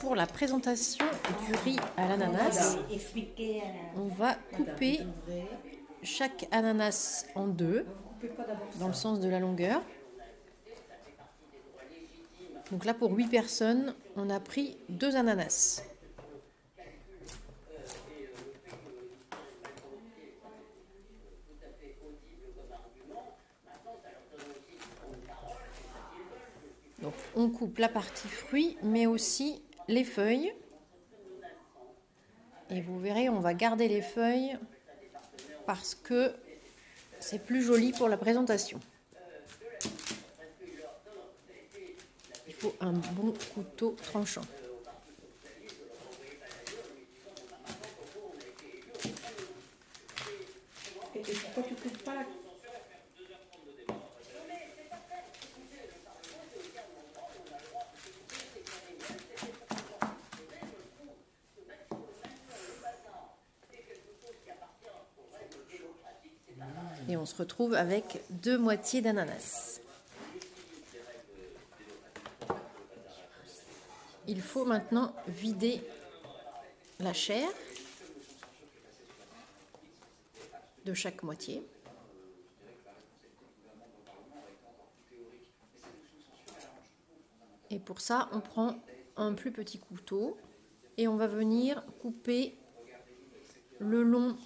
Pour la présentation du riz à l'ananas, on va couper chaque ananas en deux, dans le sens de la longueur. Donc là, pour 8 personnes, on a pris 2 ananas. Donc on coupe la partie fruits, mais aussi les feuilles. Et vous verrez, on va garder les feuilles parce que c'est plus joli pour la présentation. Il faut un bon couteau tranchant. Et pourquoi tu coupes pas la... Et on se retrouve avec 2 moitiés d'ananas. Il faut maintenant vider la chair de chaque moitié. Et pour ça, on prend un plus petit couteau et on va venir couper le long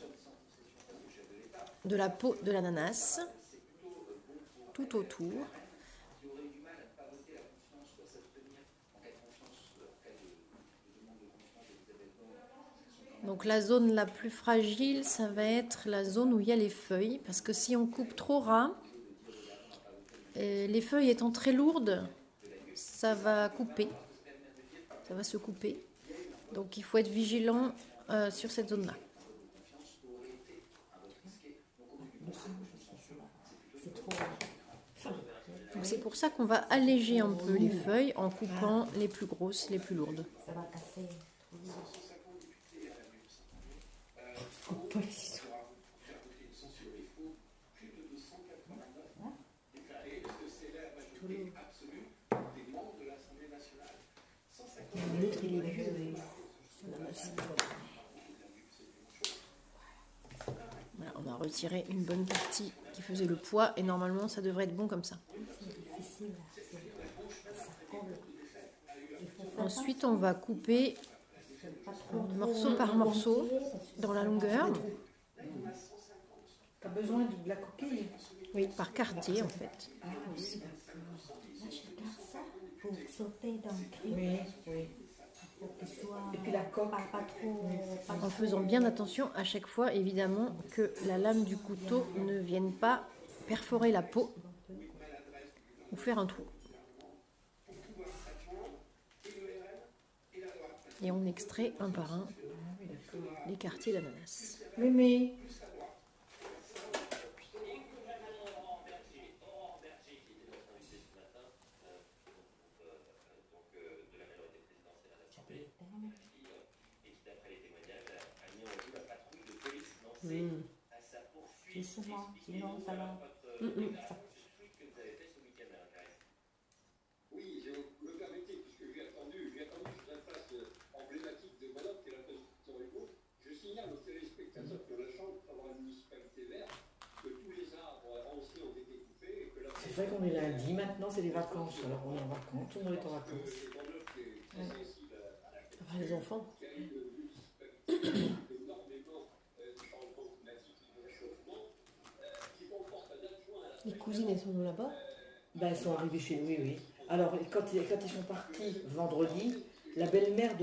de la peau de l'ananas, tout autour. Donc la zone la plus fragile, ça va être la zone où il y a les feuilles, parce que si on coupe trop ras, les feuilles étant très lourdes, ça va couper, ça va se couper. Donc il faut être vigilant sur cette zone-là. Donc c'est pour ça qu'on va alléger un peu les feuilles en coupant les plus grosses, les plus lourdes. Coupe pas les ciseaux. L'autre il est vieux. Voilà, on a retiré une bonne partie qui faisait le poids et normalement ça devrait être bon comme ça. Ensuite on va couper morceau par morceau dans la longueur. T'as besoin de la coquille? Oui, par quartier en fait. Ah oui. Pour sauter dans le cri. Oui, oui. Pour qu'il soit Et puis la coque. pas trop. En faisant bien attention à chaque fois, évidemment, que la lame du couteau ne vienne pas perforer la peau ou faire un trou. Et on extrait un par un les quartiers d'ananas. Mémé. Justement, sinon ça va. Oui, je me permettais, puisque j'ai attendu sur la place emblématique de Grenoble, qui est la place Victor Hugo, je signale aux téléspectateurs qui ont la chance d'avoir une municipalité verte que tous les arbres anciens ont été coupés et que la... C'est vrai qu'on est lundi, maintenant c'est les vacances. Alors on est en vacances, tout le monde est en vacances. Après les enfants. Les cousines, elles sont là-bas? Ben, elles sont arrivées chez nous, oui, oui. Alors, quand ils sont partis vendredi, la belle-mère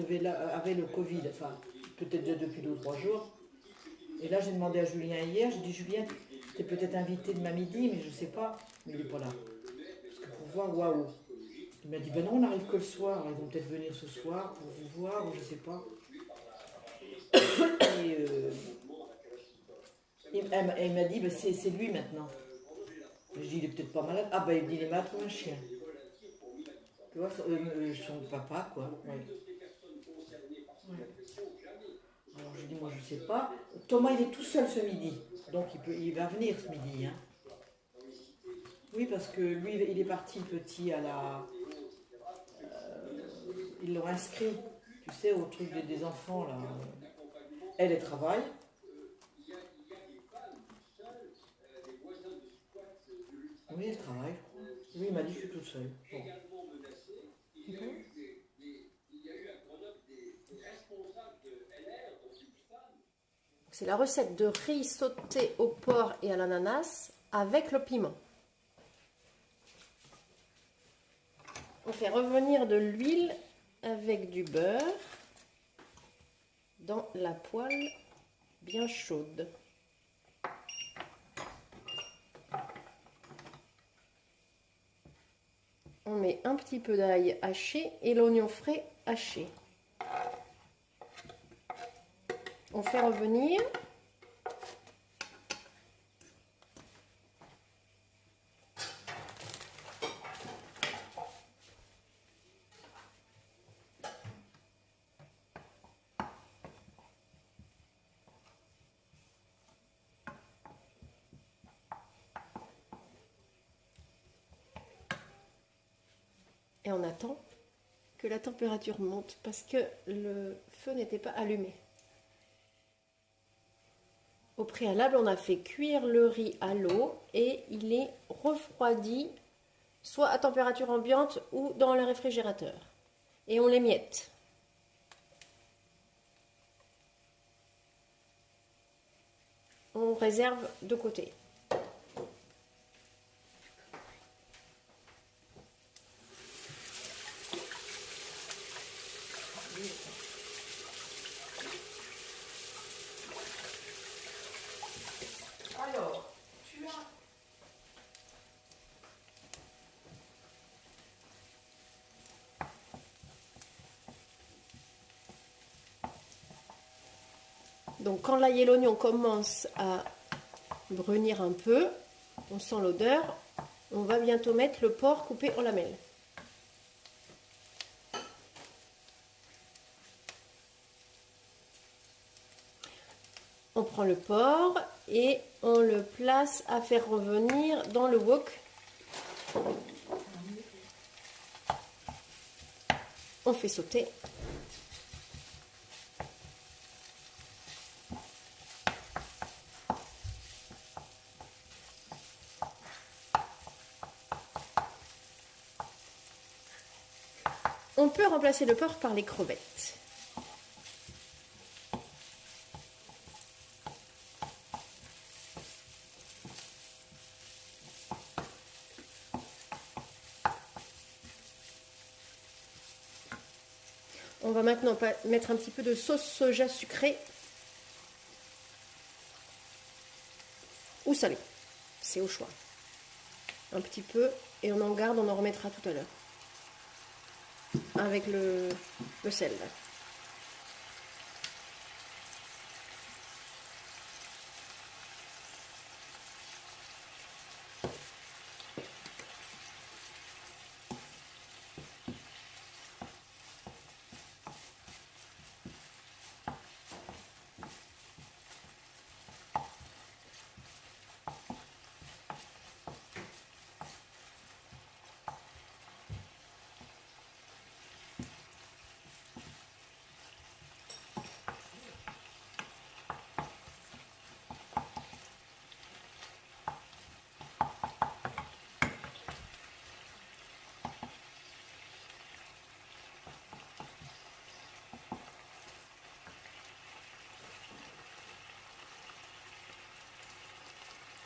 avait le Covid, enfin, peut-être déjà depuis 2 ou 3 jours. Et là, j'ai demandé à Julien hier, j'ai dit, Julien, t'es peut-être invité demain midi, mais je sais pas. Mais il n'est pas là. Parce que pour voir, waouh. Il m'a dit, ben non, on n'arrive que le soir. Ils vont peut-être venir ce soir pour vous voir, ou je sais pas. Et elle m'a dit, ben, c'est lui maintenant. Je dis, il est peut-être pas malade. Ah, ben, il me dit, il est malade comme un chien. Tu vois, son papa, quoi. Ouais. Ouais. Alors, je dis, moi, je sais pas. Thomas, il est tout seul ce midi. Donc, il va venir ce midi. Hein. Oui, parce que lui, il est parti, le petit, à la... Ils l'ont inscrit, tu sais, au truc des enfants, là. Elle travaille. Oui, elle travaille, je crois. Oui, il m'a dit que je suis toute seule. Bon. C'est la recette de riz sauté au porc et à l'ananas avec le piment. On fait revenir de l'huile avec du beurre dans la poêle bien chaude. On met un petit peu d'ail haché et l'oignon frais haché. On fait revenir. Et on attend que la température monte parce que le feu n'était pas allumé. Au préalable, on a fait cuire le riz à l'eau et il est refroidi soit à température ambiante ou dans le réfrigérateur. Et on l'émiette. On réserve de côté. Alors, tu as... Donc quand l'ail et l'oignon commencent à brunir un peu, on sent l'odeur, on va bientôt mettre le porc coupé en lamelles. On prend le porc et on le place à faire revenir dans le wok. On fait sauter. On peut remplacer le porc par les crevettes. On va maintenant mettre un petit peu de sauce soja sucrée ou salée. C'est au choix. Un petit peu et on en garde, on en remettra tout à l'heure. Avec le sel.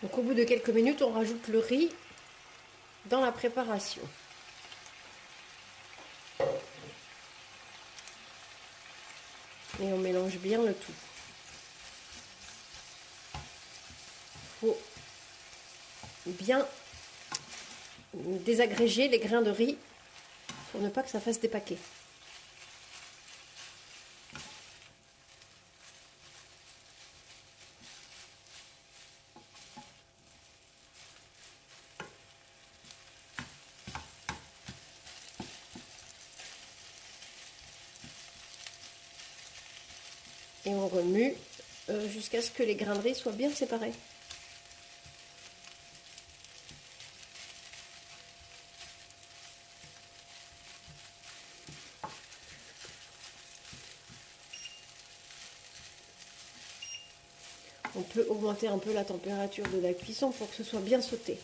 Donc au bout de quelques minutes, on rajoute le riz dans la préparation. Et on mélange bien le tout. Il faut bien désagréger les grains de riz pour ne pas que ça fasse des paquets. Et on remue jusqu'à ce que les grains de riz soient bien séparés. On peut augmenter un peu la température de la cuisson pour que ce soit bien sauté.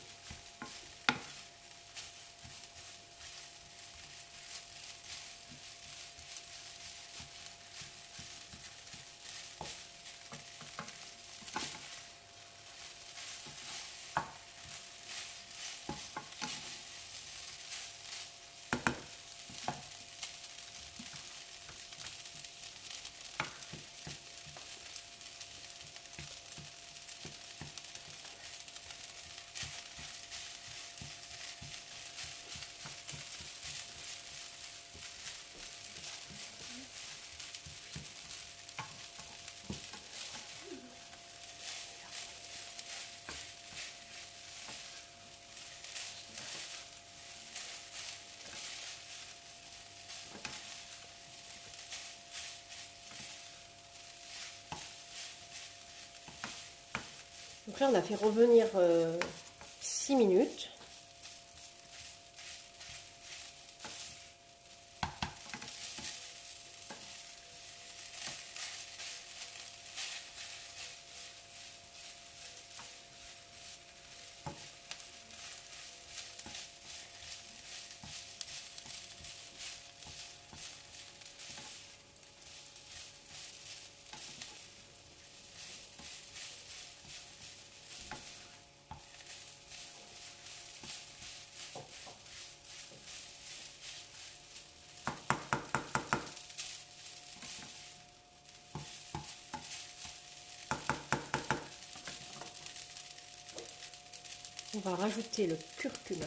Donc là, on a fait revenir 6 minutes. On va rajouter le curcuma.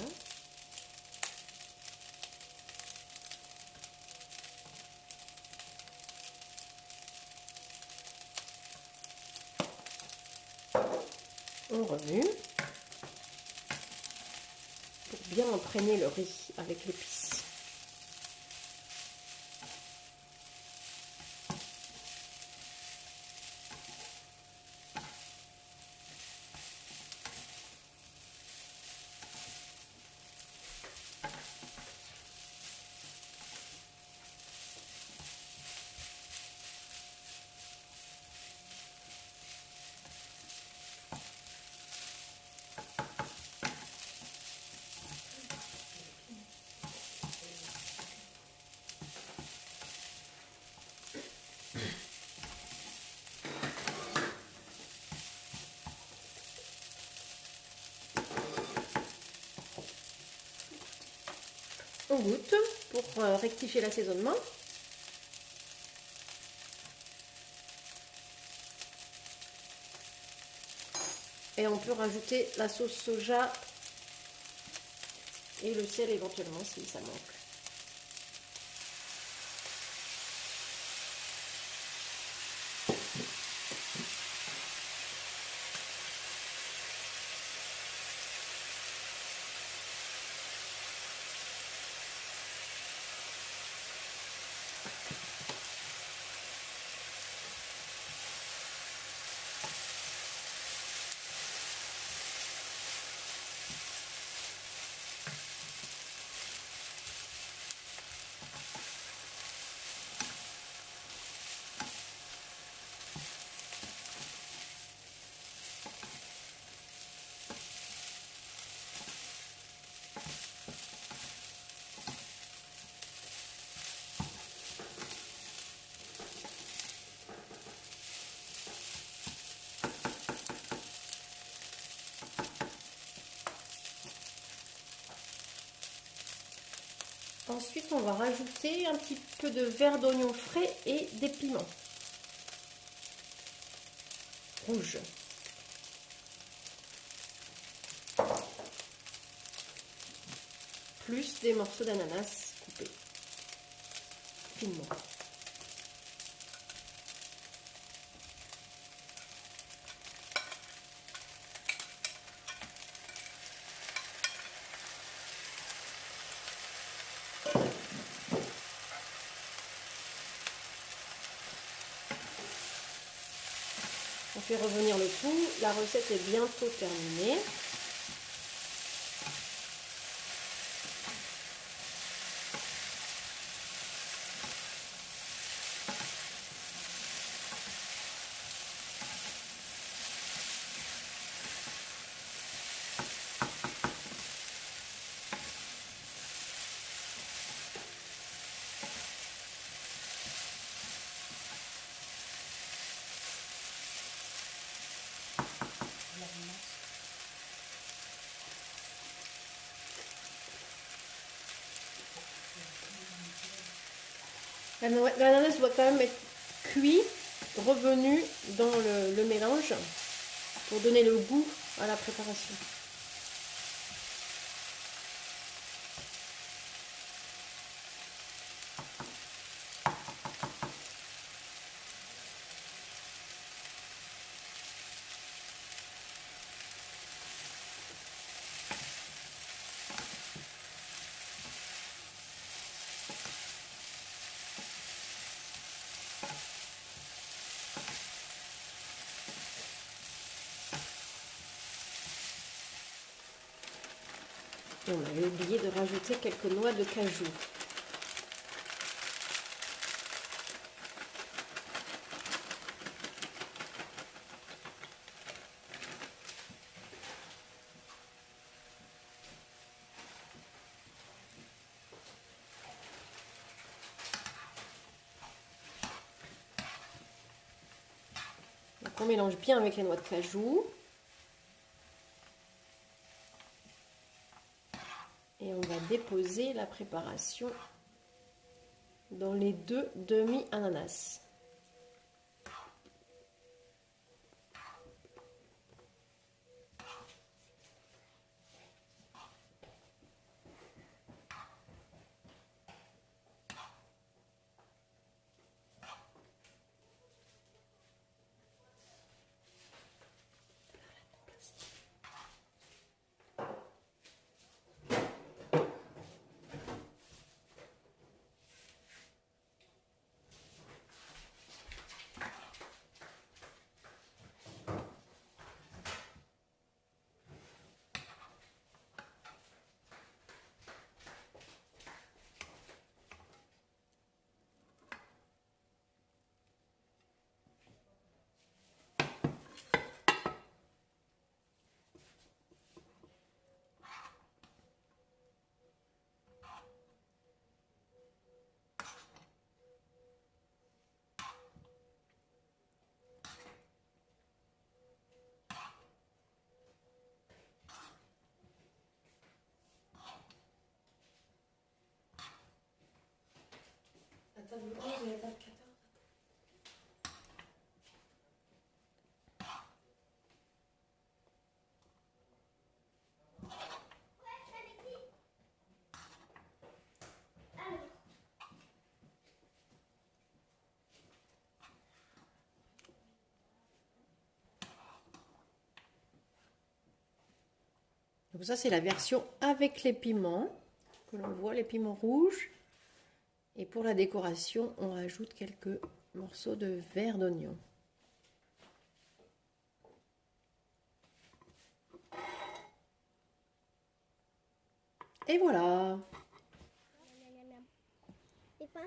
On remue pour bien imprégner le riz avec l'épice. On goûte pour rectifier l'assaisonnement. Et on peut rajouter la sauce soja et le sel éventuellement si ça manque. Ensuite, on va rajouter un petit peu de verre d'oignon frais et des piments rouges. Plus des morceaux d'ananas coupés finement. On fait revenir le tout. La recette est bientôt terminée. L'ananas doit quand même être cuit, revenu dans le mélange pour donner le goût à la préparation. Et on avait oublié de rajouter quelques noix de cajou. Donc on mélange bien avec les noix de cajou. Et on va déposer la préparation dans les 2 demi-ananas. La table 11 et la table 14. Donc ça c'est la version avec les piments, que l'on voit, les piments rouges. Et pour la décoration, on rajoute quelques morceaux de verre d'oignon. Et voilà. Et pas